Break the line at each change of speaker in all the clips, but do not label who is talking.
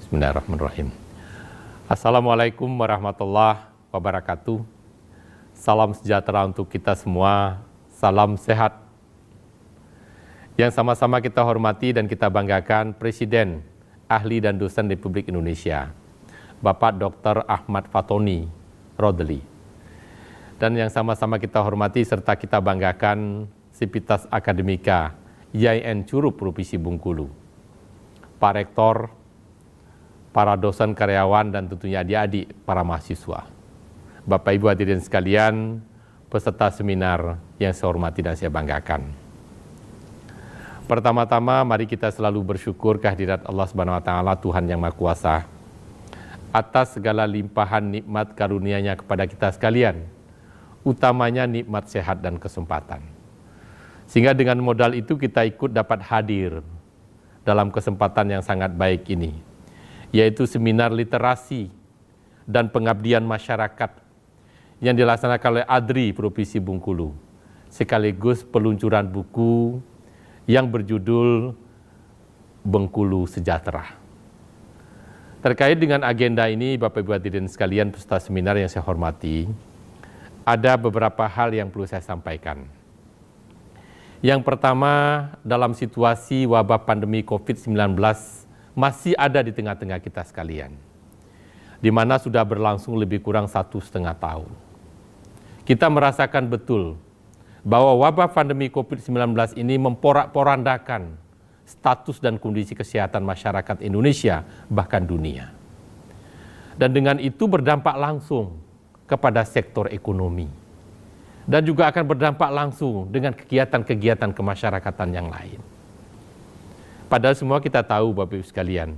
Bismillahirrahmanirrahim. Assalamualaikum warahmatullahi wabarakatuh. Salam sejahtera untuk kita semua. Salam sehat. Yang sama-sama kita hormati dan kita banggakan Presiden, Ahli dan Dosen Republik Indonesia, Bapak Dr. Ahmad Fatoni Rodli. Dan yang sama-sama kita hormati serta kita banggakan Sivitas Akademika IAIN Curup Provinsi Bengkulu, Pak Rektor, para dosen, karyawan, dan tentunya adik-adik para mahasiswa. Bapak Ibu hadirin sekalian, peserta seminar yang saya hormati dan saya banggakan. Pertama-tama mari kita selalu bersyukur kehadirat Allah Subhanahu wa taala, Tuhan yang Maha Kuasa, atas segala limpahan nikmat karunia-Nya kepada kita sekalian, utamanya nikmat sehat dan kesempatan. Sehingga dengan modal itu kita ikut dapat hadir dalam kesempatan yang sangat baik ini, yaitu seminar literasi dan pengabdian masyarakat yang dilaksanakan oleh ADRI Provinsi Bengkulu, sekaligus peluncuran buku yang berjudul Bengkulu Sejahtera. Terkait dengan agenda ini, Bapak Ibu hadirin sekalian peserta seminar yang saya hormati, ada beberapa hal yang perlu saya sampaikan. Yang pertama, dalam situasi wabah pandemi COVID-19 masih ada di tengah-tengah kita sekalian, di mana sudah berlangsung lebih kurang 1,5 tahun. Kita merasakan betul bahwa wabah pandemi COVID-19 ini memporak-porandakan status dan kondisi kesehatan masyarakat Indonesia, bahkan dunia. Dan dengan itu berdampak langsung kepada sektor ekonomi, dan juga akan berdampak langsung dengan kegiatan-kegiatan kemasyarakatan yang lain. Padahal semua kita tahu Bapak Ibu sekalian,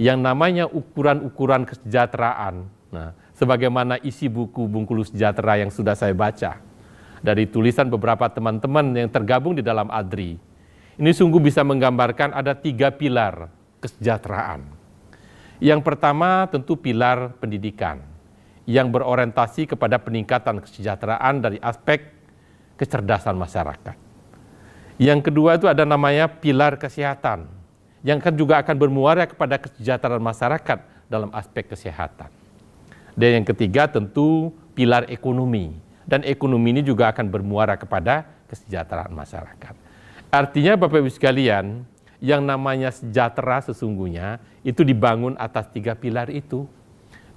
yang namanya ukuran-ukuran kesejahteraan, sebagaimana isi buku Bengkulu Sejahtera yang sudah saya baca, dari tulisan beberapa teman-teman yang tergabung di dalam ADRI, ini sungguh bisa menggambarkan ada 3 pilar kesejahteraan. Yang pertama tentu pilar pendidikan, yang berorientasi kepada peningkatan kesejahteraan dari aspek kecerdasan masyarakat. Yang kedua itu ada namanya pilar kesehatan, yang juga akan bermuara kepada kesejahteraan masyarakat dalam aspek kesehatan. Dan yang ketiga tentu pilar ekonomi, dan ekonomi ini juga akan bermuara kepada kesejahteraan masyarakat. Artinya Bapak Ibu sekalian, yang namanya sejahtera sesungguhnya itu dibangun atas 3 pilar itu.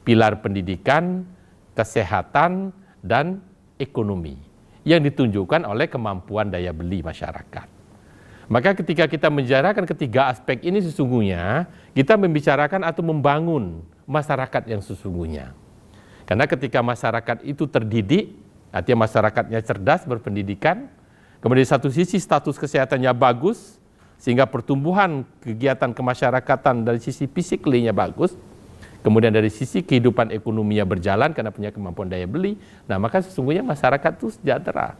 Pilar pendidikan, kesehatan, dan ekonomi, yang ditunjukkan oleh kemampuan daya beli masyarakat. Maka ketika kita membicarakan ketiga aspek ini sesungguhnya, kita membicarakan atau membangun masyarakat yang sesungguhnya. Karena ketika masyarakat itu terdidik, artinya masyarakatnya cerdas, berpendidikan, kemudian di satu sisi status kesehatannya bagus, sehingga pertumbuhan kegiatan kemasyarakatan dari sisi fisiklinya bagus, kemudian dari sisi kehidupan ekonominya berjalan karena punya kemampuan daya beli, nah maka sesungguhnya masyarakat itu sejahtera.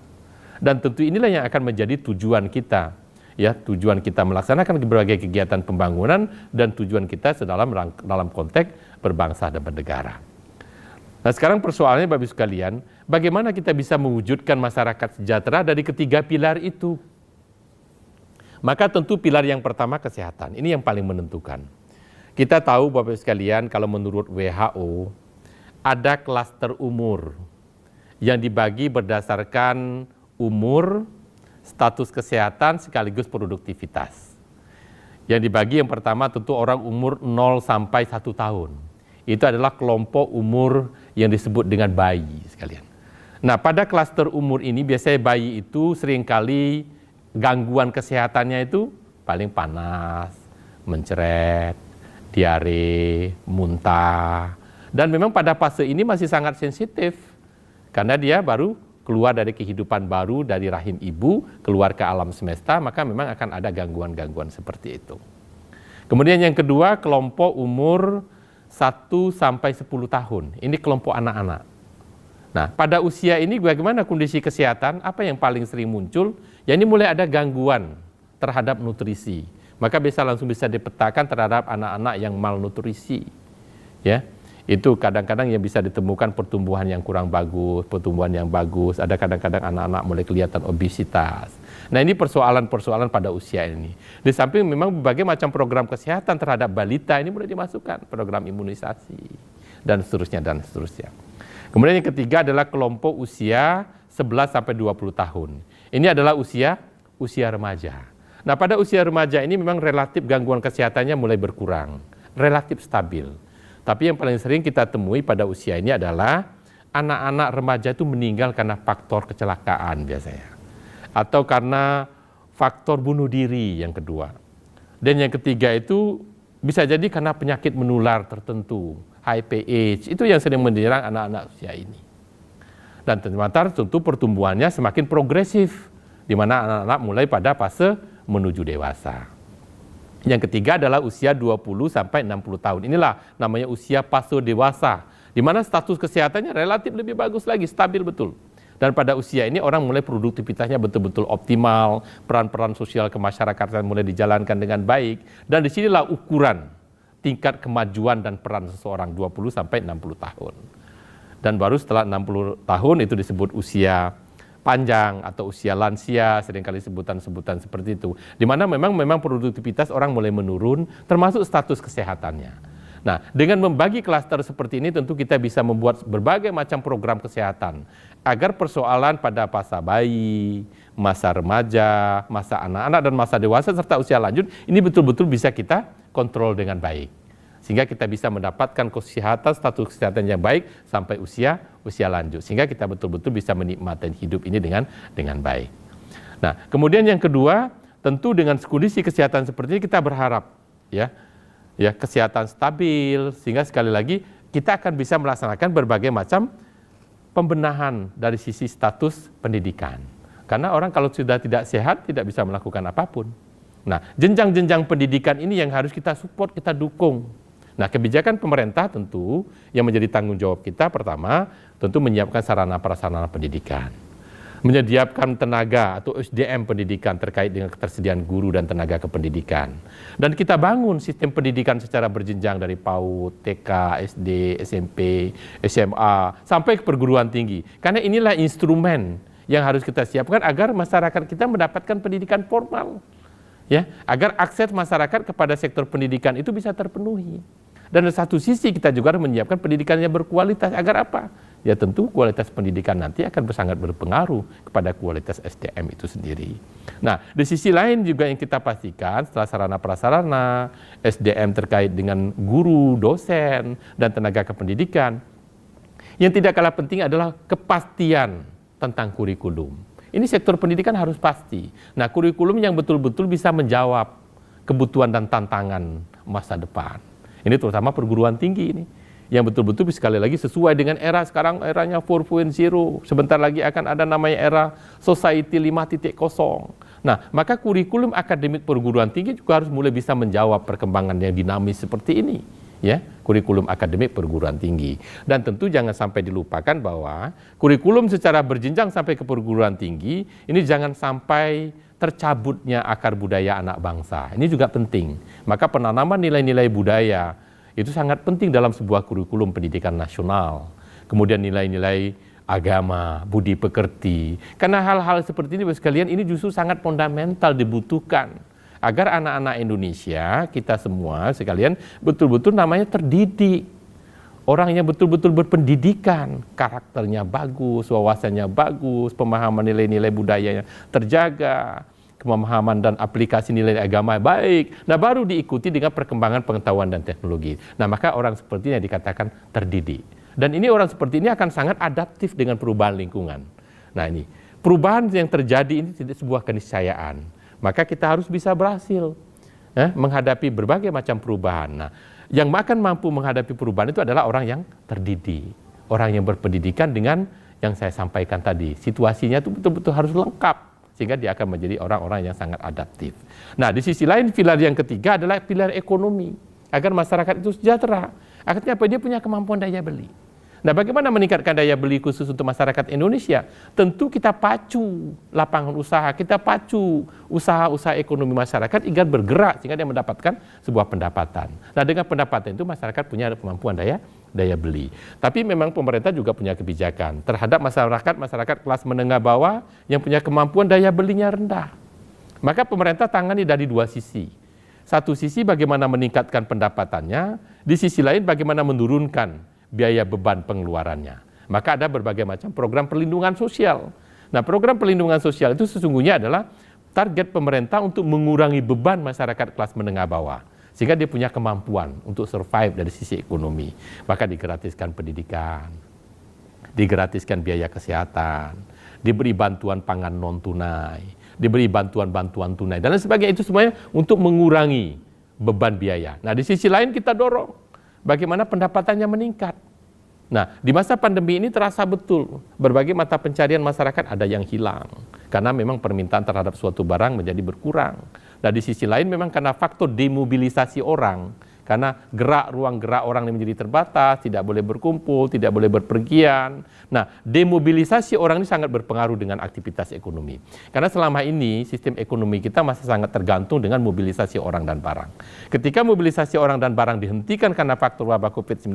Dan tentu inilah yang akan menjadi tujuan kita, ya, tujuan kita melaksanakan berbagai kegiatan pembangunan dan tujuan kita dalam konteks berbangsa dan bernegara. Nah sekarang persoalannya Bapak Ibu sekalian, bagaimana kita bisa mewujudkan masyarakat sejahtera dari ketiga pilar itu? Maka tentu pilar yang pertama kesehatan, ini yang paling menentukan. Kita tahu Bapak Ibu sekalian, kalau menurut WHO ada klaster umur yang dibagi berdasarkan umur, status kesehatan sekaligus produktivitas. Yang dibagi yang pertama tentu orang umur 0 sampai 1 tahun. Itu adalah kelompok umur yang disebut dengan bayi sekalian. Nah, pada klaster umur ini biasanya bayi itu seringkali gangguan kesehatannya itu paling panas, mencret, diare, muntah, dan memang pada fase ini masih sangat sensitif karena dia baru keluar dari kehidupan baru dari rahim ibu, keluar ke alam semesta, maka memang akan ada gangguan-gangguan seperti itu. Kemudian yang kedua, kelompok umur 1 sampai 10 tahun, ini kelompok anak-anak. Nah, pada usia ini bagaimana kondisi kesehatan? Apa yang paling sering muncul? Ya ini mulai ada gangguan terhadap nutrisi. Maka langsung bisa dipetakan terhadap anak-anak yang malnutrisi. Ya, Itu kadang-kadang yang bisa ditemukan pertumbuhan yang kurang bagus, pertumbuhan yang bagus, ada kadang-kadang anak-anak mulai kelihatan obesitas. Nah ini persoalan-persoalan pada usia ini. Di samping memang berbagai macam program kesehatan terhadap balita ini mulai dimasukkan, program imunisasi, dan seterusnya, dan seterusnya. Kemudian yang ketiga adalah kelompok usia 11 sampai 20 tahun. Ini adalah usia remaja. Nah pada usia remaja ini memang relatif gangguan kesehatannya mulai berkurang, relatif stabil. Tapi yang paling sering kita temui pada usia ini adalah anak-anak remaja itu meninggal karena faktor kecelakaan biasanya. Atau karena faktor bunuh diri yang kedua. Dan yang ketiga itu bisa jadi karena penyakit menular tertentu, HIV AIDS, itu yang sering menyerang anak-anak usia ini. Dan ternyata tentu pertumbuhannya semakin progresif, di mana anak-anak mulai pada fase menuju dewasa. Yang ketiga adalah usia 20 sampai 60 tahun. Inilah namanya usia fase dewasa, di mana status kesehatannya relatif lebih bagus lagi, stabil betul. Dan pada usia ini orang mulai produktivitasnya betul-betul optimal, peran-peran sosial kemasyarakatan mulai dijalankan dengan baik, dan disinilah ukuran tingkat kemajuan dan peran seseorang 20 sampai 60 tahun. Dan baru setelah 60 tahun itu disebut usia panjang atau usia lansia, seringkali sebutan-sebutan seperti itu. Di mana memang produktivitas orang mulai menurun, termasuk status kesehatannya. Nah, dengan membagi klaster seperti ini tentu kita bisa membuat berbagai macam program kesehatan agar persoalan pada masa bayi, masa remaja, masa anak-anak dan masa dewasa serta usia lanjut ini betul-betul bisa kita kontrol dengan baik. Sehingga kita bisa mendapatkan kesehatan, status kesehatan yang baik sampai usia lanjut. Sehingga kita betul-betul bisa menikmati hidup ini dengan baik. Nah, kemudian yang kedua, tentu dengan kondisi kesehatan seperti ini kita berharap ya kesehatan stabil, sehingga sekali lagi kita akan bisa melaksanakan berbagai macam pembenahan dari sisi status pendidikan. Karena orang kalau sudah tidak sehat tidak bisa melakukan apapun. Nah, jenjang-jenjang pendidikan ini yang harus kita support, kita dukung. Nah, kebijakan pemerintah tentu yang menjadi tanggung jawab kita pertama tentu menyiapkan sarana prasarana pendidikan, menyediakan tenaga atau SDM pendidikan terkait dengan ketersediaan guru dan tenaga kependidikan. Dan kita bangun sistem pendidikan secara berjenjang dari PAUD, TK, SD, SMP, SMA, sampai ke perguruan tinggi. Karena inilah instrumen yang harus kita siapkan agar masyarakat kita mendapatkan pendidikan formal. Ya, agar akses masyarakat kepada sektor pendidikan itu bisa terpenuhi. Dan di satu sisi kita juga harus menyiapkan pendidikan yang berkualitas. Agar apa? Ya tentu kualitas pendidikan nanti akan sangat berpengaruh kepada kualitas SDM itu sendiri. Nah, di sisi lain juga yang kita pastikan setelah sarana prasarana, SDM terkait dengan guru, dosen, dan tenaga kependidikan, yang tidak kalah penting adalah kepastian tentang kurikulum. Ini sektor pendidikan harus pasti. Nah, kurikulum yang betul-betul bisa menjawab kebutuhan dan tantangan masa depan. Ini terutama perguruan tinggi ini, yang betul-betul sekali lagi sesuai dengan era sekarang, eranya 4.0. Sebentar lagi akan ada namanya era Society 5.0. Nah, maka kurikulum akademik perguruan tinggi juga harus mulai bisa menjawab perkembangan yang dinamis seperti ini. Ya, kurikulum akademik perguruan tinggi. Dan tentu jangan sampai dilupakan bahwa kurikulum secara berjenjang sampai ke perguruan tinggi, ini jangan sampai tercabutnya akar budaya anak bangsa. Ini juga penting. Maka penanaman nilai-nilai budaya itu sangat penting dalam sebuah kurikulum pendidikan nasional. Kemudian nilai-nilai agama, budi pekerti. Karena hal-hal seperti ini, Bapak sekalian, ini justru sangat fundamental dibutuhkan agar anak-anak Indonesia, kita semua sekalian betul-betul namanya terdidik. Orang yang betul-betul berpendidikan, karakternya bagus, wawasannya bagus, pemahaman nilai-nilai budayanya terjaga, pemahaman dan aplikasi nilai agama baik. Nah, baru diikuti dengan perkembangan pengetahuan dan teknologi. Nah, maka orang seperti ini dikatakan terdidik. Dan ini orang seperti ini akan sangat adaptif dengan perubahan lingkungan. Nah, ini perubahan yang terjadi ini tidak sebuah keniscayaan. Maka kita harus bisa berhasil menghadapi berbagai macam perubahan. Nah, yang akan mampu menghadapi perubahan itu adalah orang yang terdidik, orang yang berpendidikan dengan yang saya sampaikan tadi. Situasinya itu betul-betul harus lengkap, sehingga dia akan menjadi orang-orang yang sangat adaptif. Nah, di sisi lain, pilar yang ketiga adalah pilar ekonomi, agar masyarakat itu sejahtera. Akhirnya apa? Dia punya kemampuan daya beli. Nah, bagaimana meningkatkan daya beli khusus untuk masyarakat Indonesia? Tentu kita pacu lapangan usaha, kita pacu usaha-usaha ekonomi masyarakat agar bergerak sehingga dia mendapatkan sebuah pendapatan. Nah, dengan pendapatan itu masyarakat punya kemampuan daya daya beli. Tapi memang pemerintah juga punya kebijakan terhadap masyarakat kelas menengah bawah yang punya kemampuan daya belinya rendah. Maka pemerintah tangani dari dua sisi. Satu sisi bagaimana meningkatkan pendapatannya, di sisi lain bagaimana menurunkan biaya beban pengeluarannya. Maka ada berbagai macam program perlindungan sosial. Nah, program perlindungan sosial itu sesungguhnya adalah target pemerintah untuk mengurangi beban masyarakat kelas menengah bawah. Sehingga dia punya kemampuan untuk survive dari sisi ekonomi. Maka digratiskan pendidikan, digratiskan biaya kesehatan, diberi bantuan pangan non tunai, diberi bantuan-bantuan tunai, dan lain sebagainya. Itu semuanya untuk mengurangi beban biaya. Nah, di sisi lain kita dorong bagaimana pendapatannya meningkat. Nah, di masa pandemi ini terasa betul berbagai mata pencarian masyarakat ada yang hilang. Karena memang permintaan terhadap suatu barang menjadi berkurang. Dan di sisi lain memang karena faktor demobilisasi orang. Karena ruang gerak orang ini menjadi terbatas, tidak boleh berkumpul, tidak boleh berpergian. Nah, demobilisasi orang ini sangat berpengaruh dengan aktivitas ekonomi. Karena selama ini sistem ekonomi kita masih sangat tergantung dengan mobilisasi orang dan barang. Ketika mobilisasi orang dan barang dihentikan karena faktor wabah COVID-19,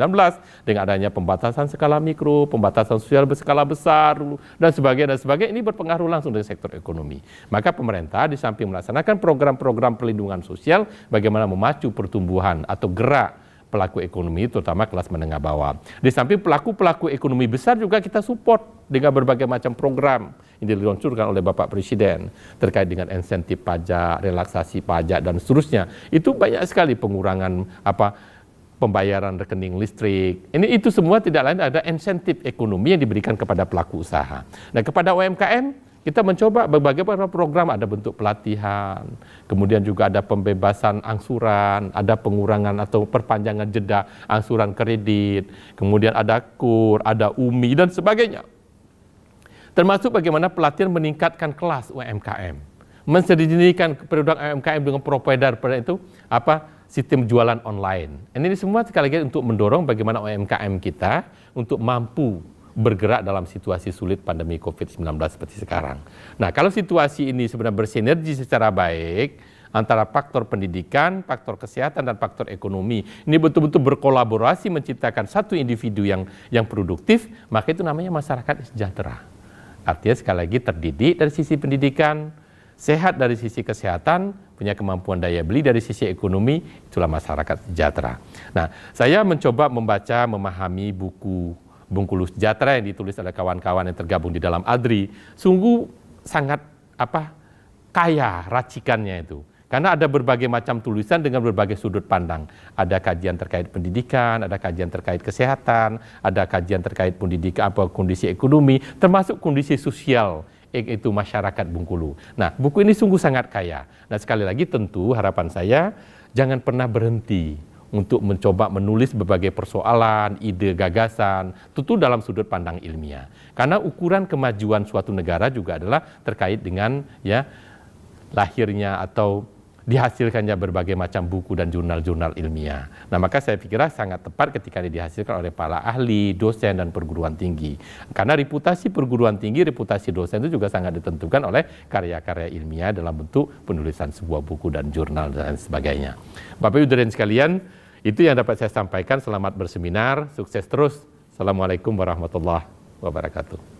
dengan adanya pembatasan skala mikro, pembatasan sosial berskala besar, dan sebagainya, ini berpengaruh langsung dengan sektor ekonomi. Maka pemerintah di samping melaksanakan program-program perlindungan sosial, bagaimana memacu pertumbuhan atau gerak pelaku ekonomi, terutama kelas menengah bawah. Di samping pelaku-pelaku ekonomi besar juga kita support dengan berbagai macam program yang diluncurkan oleh Bapak Presiden terkait dengan insentif pajak, relaksasi pajak, dan seterusnya. Itu banyak sekali pengurangan pembayaran rekening listrik. Itu semua tidak lain ada insentif ekonomi yang diberikan kepada pelaku usaha. Nah, kepada UMKM kita mencoba berbagai program, ada bentuk pelatihan, kemudian juga ada pembebasan angsuran, ada pengurangan atau perpanjangan jeda angsuran kredit, kemudian ada KUR, ada UMI, dan sebagainya. Termasuk bagaimana pelatihan meningkatkan kelas UMKM, menserjinikan produk UMKM dengan provider itu sistem jualan online. Ini semua sekali lagi untuk mendorong bagaimana UMKM kita untuk mampu bergerak dalam situasi sulit pandemi COVID-19 seperti sekarang. Nah, kalau situasi ini sebenarnya bersinergi secara baik antara faktor pendidikan, faktor kesehatan, dan faktor ekonomi, ini betul-betul berkolaborasi menciptakan satu individu yang produktif, maka itu namanya masyarakat sejahtera. Artinya sekali lagi terdidik dari sisi pendidikan, sehat dari sisi kesehatan, punya kemampuan daya beli dari sisi ekonomi, itulah masyarakat sejahtera. Nah, saya mencoba membaca, memahami buku Bengkulu Sejahtera yang ditulis oleh kawan-kawan yang tergabung di dalam ADRI, sungguh sangat kaya racikannya itu. Karena ada berbagai macam tulisan dengan berbagai sudut pandang. Ada kajian terkait pendidikan, ada kajian terkait kesehatan, ada kajian terkait pendidikan kondisi ekonomi, termasuk kondisi sosial itu masyarakat Bengkulu. Nah, buku ini sungguh sangat kaya. Nah, sekali lagi tentu harapan saya jangan pernah berhenti untuk mencoba menulis berbagai persoalan, ide, gagasan, tentu dalam sudut pandang ilmiah. Karena ukuran kemajuan suatu negara juga adalah terkait dengan lahirnya atau dihasilkannya berbagai macam buku dan jurnal-jurnal ilmiah. Nah, maka saya pikir sangat tepat ketika ini dihasilkan oleh para ahli, dosen, dan perguruan tinggi. Karena reputasi perguruan tinggi, reputasi dosen itu juga sangat ditentukan oleh karya-karya ilmiah dalam bentuk penulisan sebuah buku dan jurnal dan sebagainya. Bapak Ibu hadirin sekalian, itu yang dapat saya sampaikan. Selamat berseminar, sukses terus. Assalamualaikum warahmatullahi wabarakatuh.